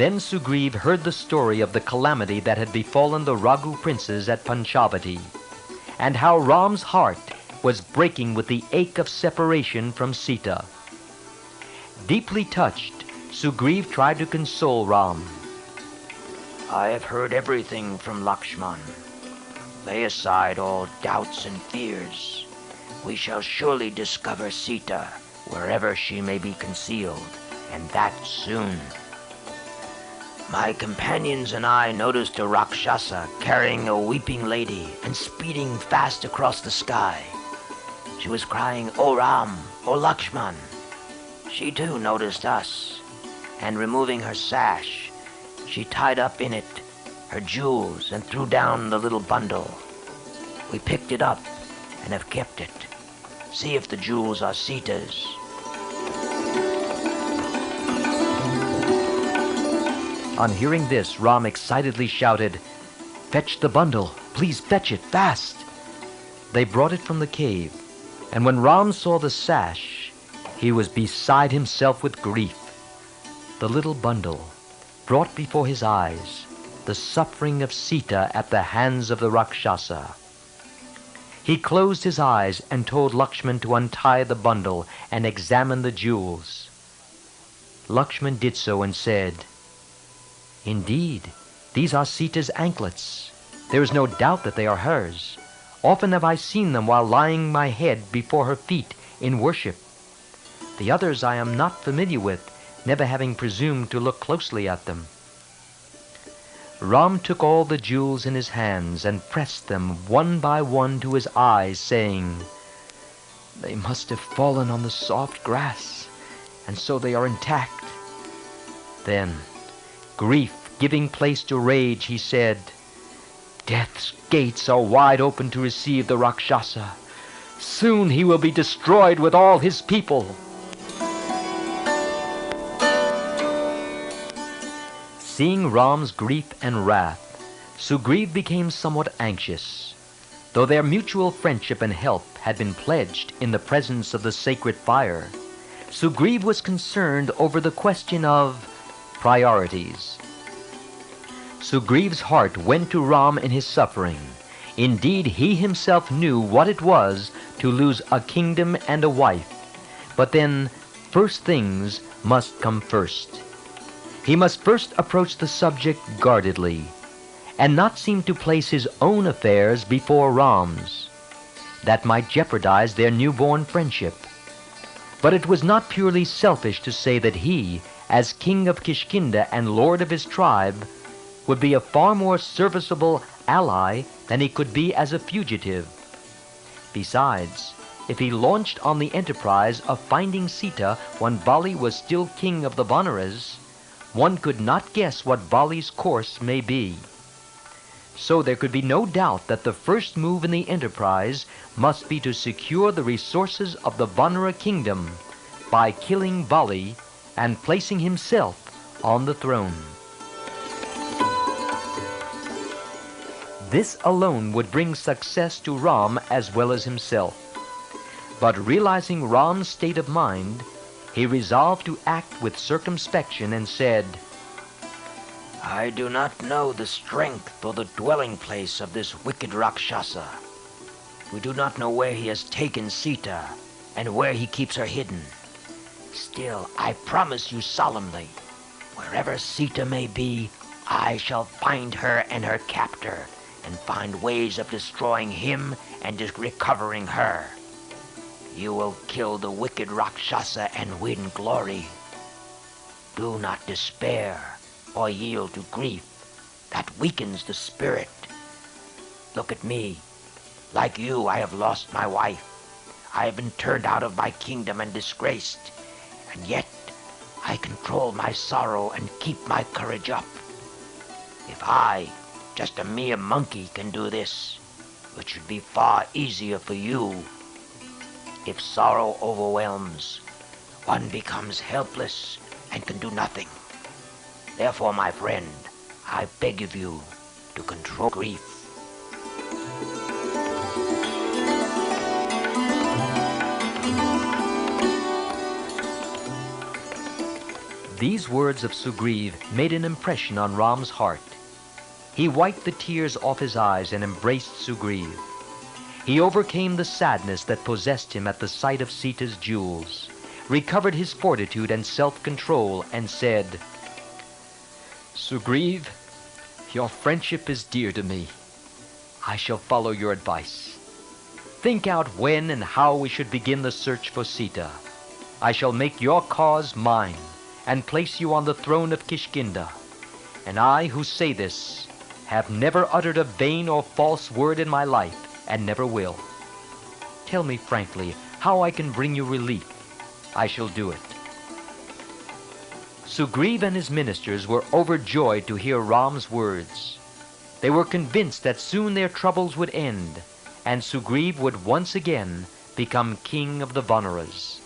Then Sugriv heard the story of the calamity that had befallen the Raghu princes at Panchavati, and how Ram's heart was breaking with the ache of separation from Sita. Deeply touched, Sugriv tried to console Ram. I have heard everything from Lakshman. Lay aside all doubts and fears. We shall surely discover Sita wherever she may be concealed, and that soon. My companions and I noticed a Rakshasa carrying a weeping lady and speeding fast across the sky. She was crying, "O Ram, O Lakshman." She too noticed us, and removing her sash, she tied up in it her jewels and threw down the little bundle. We picked it up and have kept it. See if the jewels are Sita's. On hearing this, Ram excitedly shouted, "Fetch the bundle! Please fetch it fast!" They brought it from the cave, and when Ram saw the sash, he was beside himself with grief. The little bundle brought before his eyes the suffering of Sita at the hands of the Rakshasa. He closed his eyes and told Lakshman to untie the bundle and examine the jewels. Lakshman did so and said, "Indeed, these are Sita's anklets. There is no doubt that they are hers. Often have I seen them while lying my head before her feet in worship. The others I am not familiar with, never having presumed to look closely at them." Ram took all the jewels in his hands and pressed them one by one to his eyes, saying, "They must have fallen on the soft grass, and so they are intact." Then, grief giving place to rage, he said, "Death's gates are wide open to receive the Rakshasa. Soon he will be destroyed with all his people." Seeing Ram's grief and wrath, Sugriv became somewhat anxious. Though their mutual friendship and help had been pledged in the presence of the sacred fire, Sugriv was concerned over the question of priorities. Sugriv's heart went to Ram in his suffering. Indeed, he himself knew what it was to lose a kingdom and a wife. But then, first things must come first. He must first approach the subject guardedly, and not seem to place his own affairs before Ram's. That might jeopardize their newborn friendship. But it was not purely selfish to say that he, as king of Kishkinda and lord of his tribe, would be a far more serviceable ally than he could be as a fugitive. Besides, if he launched on the enterprise of finding Sita when Bali was still king of the Vanaras, one could not guess what Bali's course may be. So there could be no doubt that the first move in the enterprise must be to secure the resources of the Vanara kingdom by killing Bali and placing himself on the throne. This alone would bring success to Ram as well as himself. But realizing Ram's state of mind, he resolved to act with circumspection and said, I do not know the strength or the dwelling place of this wicked Rakshasa. We do not know where he has taken Sita and where he keeps her hidden. Still, I promise you solemnly, wherever Sita may be, I shall find her and her captor and find ways of destroying him and recovering her. You will kill the wicked Rakshasa and win glory. Do not despair or yield to grief. That weakens the spirit. Look at me. Like you, I have lost my wife. I have been turned out of my kingdom and disgraced. And yet, I control my sorrow and keep my courage up. If I, just a mere monkey, can do this, it should be far easier for you. If sorrow overwhelms, one becomes helpless and can do nothing. Therefore, my friend, I beg of you to control grief. These words of Sugriv made an impression on Ram's heart. He wiped the tears off his eyes and embraced Sugriv. He overcame the sadness that possessed him at the sight of Sita's jewels, recovered his fortitude and self-control, and said, "Sugriv, your friendship is dear to me. I shall follow your advice. Think out when and how we should begin the search for Sita. I shall make your cause mine and place you on the throne of Kishkinda. And I who say this have never uttered a vain or false word in my life, and never will. Tell me frankly how I can bring you relief. I shall do it." Sugriv and his ministers were overjoyed to hear Ram's words. They were convinced that soon their troubles would end, and Sugriv would once again become king of the Vanaras.